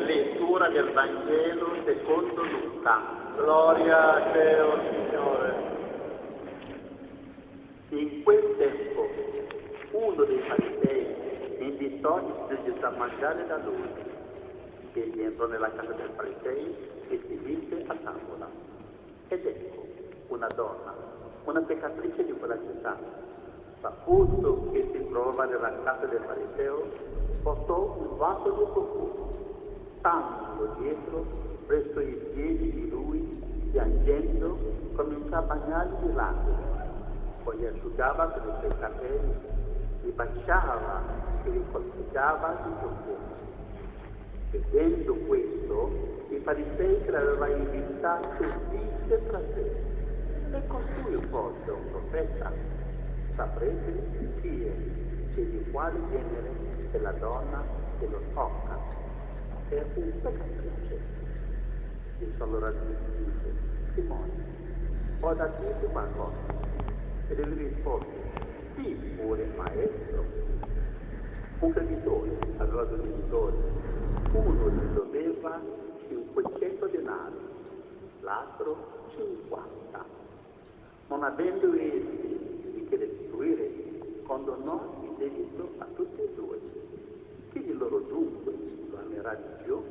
Lettura del Vangelo secondo Luca. Gloria a te, o Signore. In quel tempo, uno dei farisei invitò gli studiosi a mangiare da lui. Egli entrò nella casa del farisei e si mise a tavola. Ed ecco, una donna, una peccatrice di quella città, saputo che si trovava nella casa del fariseo, portò un vaso di profumo. Stando dietro, presso i piedi di lui, piangendo, cominciò a bagnargli i lacrime. Poi asciugava con i suoi capelli, li baciava e li colpeggiava di profumo. Vedendo questo, i farisei che l'aveva invitato disse tra sé: e costui forse un profeta? Saprete chi è e di quale genere è la donna che lo tocca. È un peccatrice. Gesù allora gli disse: Simone, ho da dirti qualcosa. Ed egli rispose: sì, pure maestro. Un creditore aveva due debitori. Uno gli doveva 500 denari, l'altro 50. Non avendo essi di che restituire, condonò il debito a tutti e due. Chi di loro dunque lo amerà di più?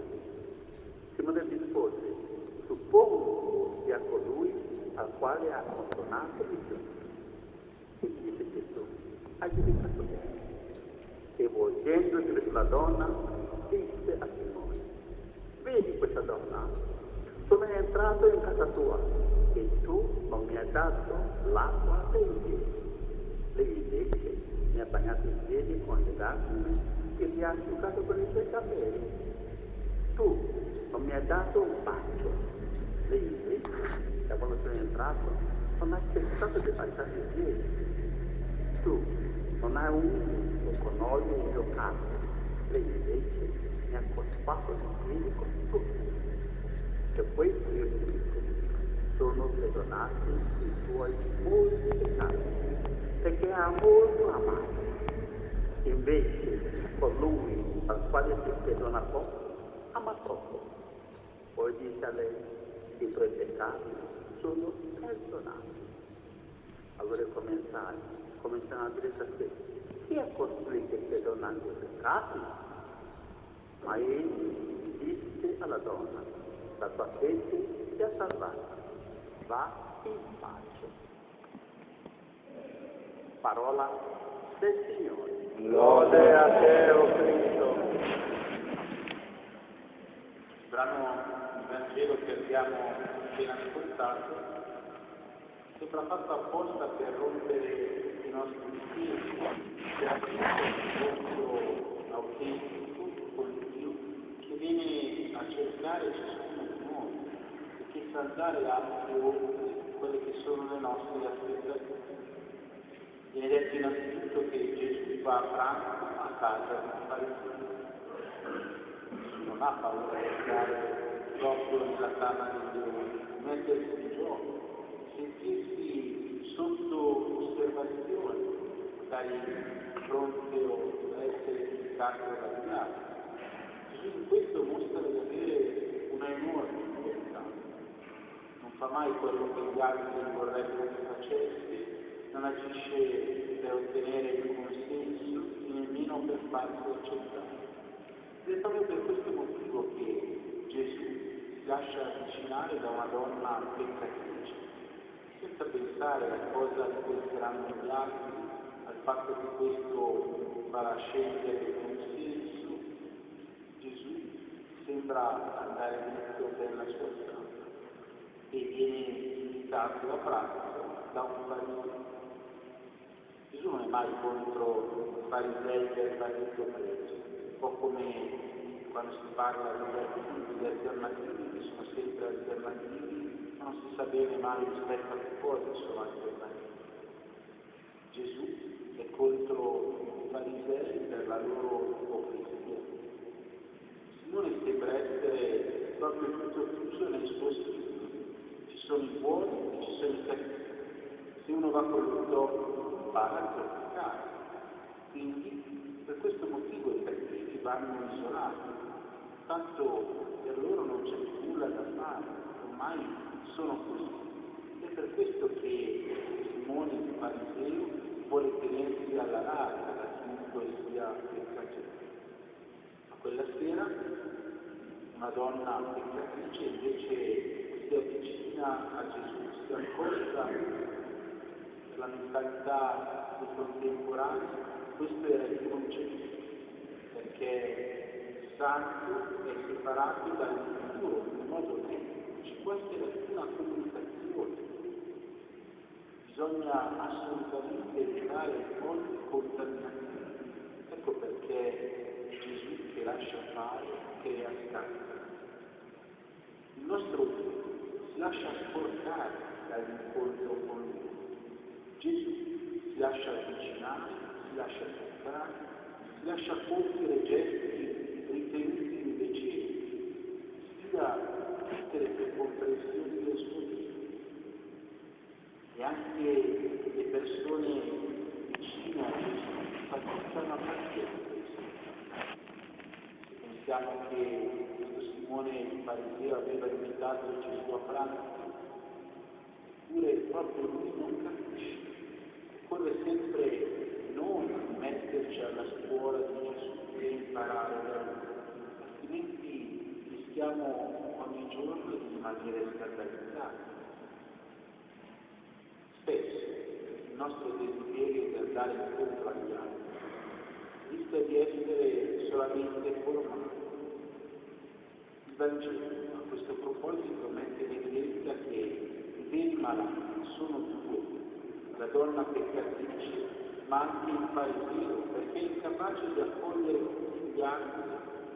Simone rispose: suppongo sia colui al quale ha condonato di più. E gli disse Gesù: hai giudicato bene. E volgendosi verso la donna, disse a Simone: vedi questa donna? Sono entrato in casa tua e tu non mi hai dato l'acqua per i piedi. Lei invece mi ha bagnato i piedi con le lacrime e mi ha asciugato con i suoi capelli. Tu non mi hai dato un bacio. Lei invece, da quando sono entrato, non hai cessato di baciare i piedi. Tu non hai unto con olio il mio capo. Lei invece mi ha cospato i piedi con tutto. E questo io ti dico: sono perdonati i tuoi molti peccati, perché ha molto amato. Invece colui al quale si perdona poco, ama poco. Poi disse a lei: i tuoi peccati sono perdonati. Allora cominciano a dire a sé: chi è costui che perdona i peccati? Ma egli disse alla donna: la tua fede ti ha salvata, va in pace. Parola del Signore. Lode a te, o Cristo. Il brano di Vangelo che abbiamo appena ascoltato sembra fatto apposta per rompere i nostri destini, per aprire un incontro autentico con Dio che viene a cercare ciascuno di noi e che sa andare anche oltre quelle che sono le nostre aspettative. Viene detto innanzitutto che Gesù va a pranzo a casa di farisei. Gesù non ha paura di andare proprio nella tana dei leoni, mettersi in gioco, sentirsi sotto osservazione, magari pronto a essere giudicato dagli altri. Gesù in questo mostra di avere una enorme libertà. Non fa mai quello che gli altri vorrebbero che facesse, non agisce per ottenere il consenso e nemmeno per farsi accettare. Ed è proprio per questo motivo che Gesù si lascia avvicinare da una donna peccatrice, senza pensare a cosa penseranno gli altri, al fatto che questo farà scendere il consenso. Gesù sembra andare dritto per la sua strada e viene invitato a pranzo da un fariseo. Gesù non è mai contro i farisei per partito preso, un po' come quando si parla degli alternativi, che sono sempre alternativi, ma non si sa bene mai rispetto a che cosa sono alternativi. Gesù è contro i farisei per la loro ipocrisia. Simone sembra essere proprio tutto chiuso nel suo spirito. Ci sono i buoni e ci sono i cattivi. Se uno va con l'orgoglio paga per peccare. Quindi per questo motivo i cattivi vanno isolati. tanto per loro non c'è nulla da fare, ormai sono così. È per questo che Simone il fariseo vuole tenersi alla larga da chiunque sia peccatore. Ma quella sera una donna peccatrice invece si avvicina a Gesù, si accosta per la mentalità dei contemporanei. Questo era il concetto, perché santo è separato dall'impuro, in modo che non ci può essere alcuna comunicazione. Bisogna assolutamente evitare ogni contaminazione. Ecco perché Gesù che lascia fare crea scambio. Il nostro Dio si lascia sporcare dall'incontro con Lui. Gesù si lascia avvicinare, si lascia toccare, si lascia compiere gesti ritenuti indecenti, sfida tutte le comprensioni del suo Dio. E anche le persone vicine a Gesù faticano a partire questo. Se pensiamo che questo Simone il fariseo aveva invitato Gesù a pranzo, eppure proprio lui non capisce. Occorre sempre non metterci alla scuola di Gesù e imparare da lui, altrimenti rischiamo ogni giorno di rimanere scandalizzati. Spesso il nostro desiderio di andare incontro agli altri rischia di essere solamente formale. Il Vangelo a questo proposito mette in evidenza che i veri malati sono due, la donna peccatrice ma anche il fariseo, perché è incapace di accogliere tutti gli altri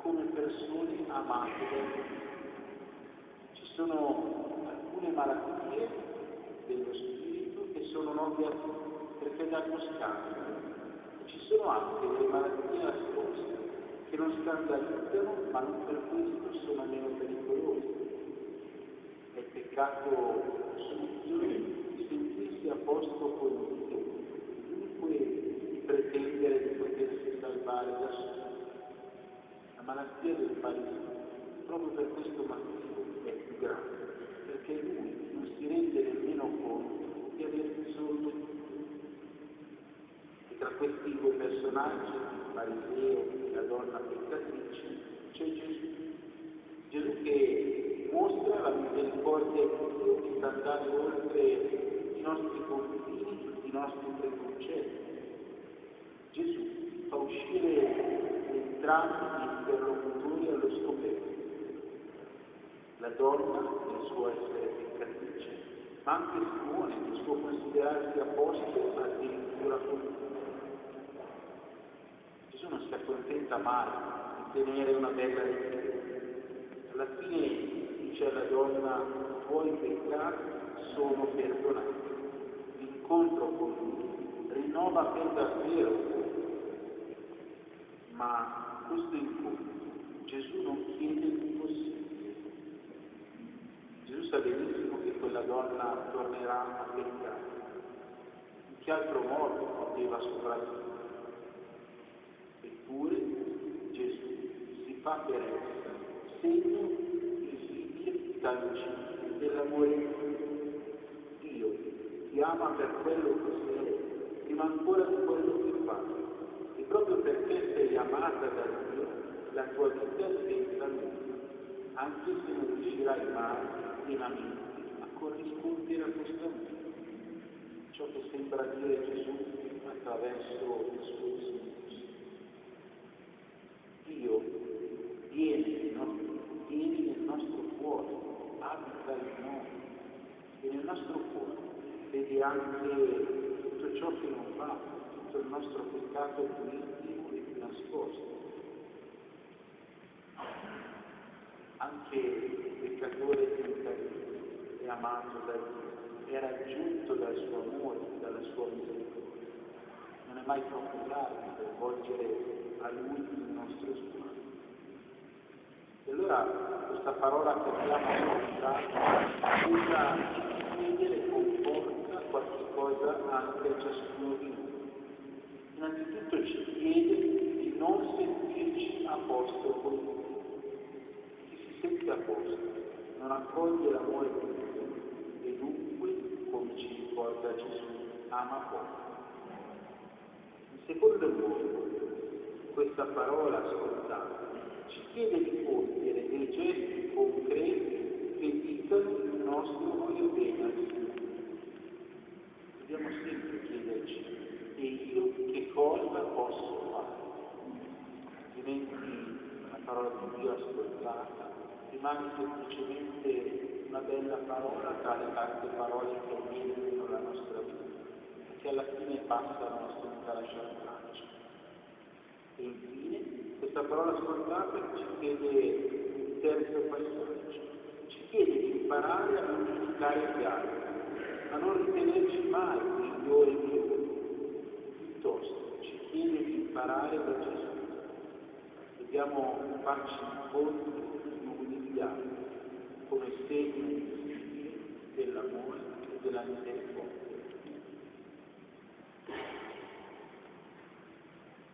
come persone amate da Dio. Ci sono alcune malattie dello spirito che sono note a tutti perché danno scandalo. Ci sono anche delle malattie nascoste che non scandalizzano, ma non per questo sono meno pericolose. È peccato subito sentirsi a posto con Dio, dunque di pretendere di potersi salvare da solo. La malattia del fariseo, proprio per questo motivo, è più grave, perché lui non si rende nemmeno conto di aver bisogno di Dio. E tra questi due personaggi, il fariseo e la donna peccatrice, c'è Gesù. Gesù che mostra la misericordia di Dio che sa andare oltre i nostri confini, tutti i nostri preconcetti. Gesù fa uscire entrambi gli interlocutori allo scoperto. La donna nel suo essere peccatrice, ma anche Simone nel suo considerarsi a posto addirittura con Dio. Gesù non si accontenta mai di tenere una bella lezione. Alla fine dice alla donna: i tuoi peccati sono perdonati. L'incontro con lui rinnova per davvero il cuore. Ma questo incontro Gesù non chiede l'impossibile. Gesù sa benissimo che quella donna tornerà a peccare. In che altro modo poteva sopravvivere? Eppure Gesù si fa per essa segno visibile, tangibile dell'amore di Dio. Dio ti ama per quello che sei, prima ancora di quello che fai. E proprio perché sei amata da Dio, la tua vita diventa nuova, anche se non riuscirai mai pienamente a corrispondere a questo amore. Ciò che sembra dire Gesù attraverso il suo discorso. Dio viene nel nostro cuore, abita in noi, e nel nostro cuore vede anche tutto ciò che non va, tutto il nostro peccato più intimo e più nascosto. Anche il peccatore più incarnito è amato da Dio, è raggiunto dal suo amore, dalla sua misericordia. Non è mai troppo tardi per volgere a Lui il nostro sguardo. E allora questa parola che abbiamo ascoltato ci chiede e comporta qualche cosa anche a ciascuno di noi. Innanzitutto ci chiede di non sentirci a posto con Lui. senza posto, non accoglie l'amore di Dio e dunque, come ci ricorda Gesù, ama poco. In secondo luogo, questa parola ascoltata ci chiede di compiere dei gesti concreti che dicano il nostro voglio bene al Signore. Dobbiamo sempre chiederci, e io che cosa posso fare? Altrimenti la parola di Dio ascoltata rimane semplicemente una bella parola tra le tante parole che orientano la nostra vita, che alla fine passano senza lasciare traccia. E infine, questa parola ascoltata ci chiede il terzo passaggio, ci chiede di imparare a non giudicare gli altri, a non ritenerci mai migliori di loro, piuttosto ci chiede di imparare da Gesù. Dobbiamo farci incontri gli uni degli altri, come segno di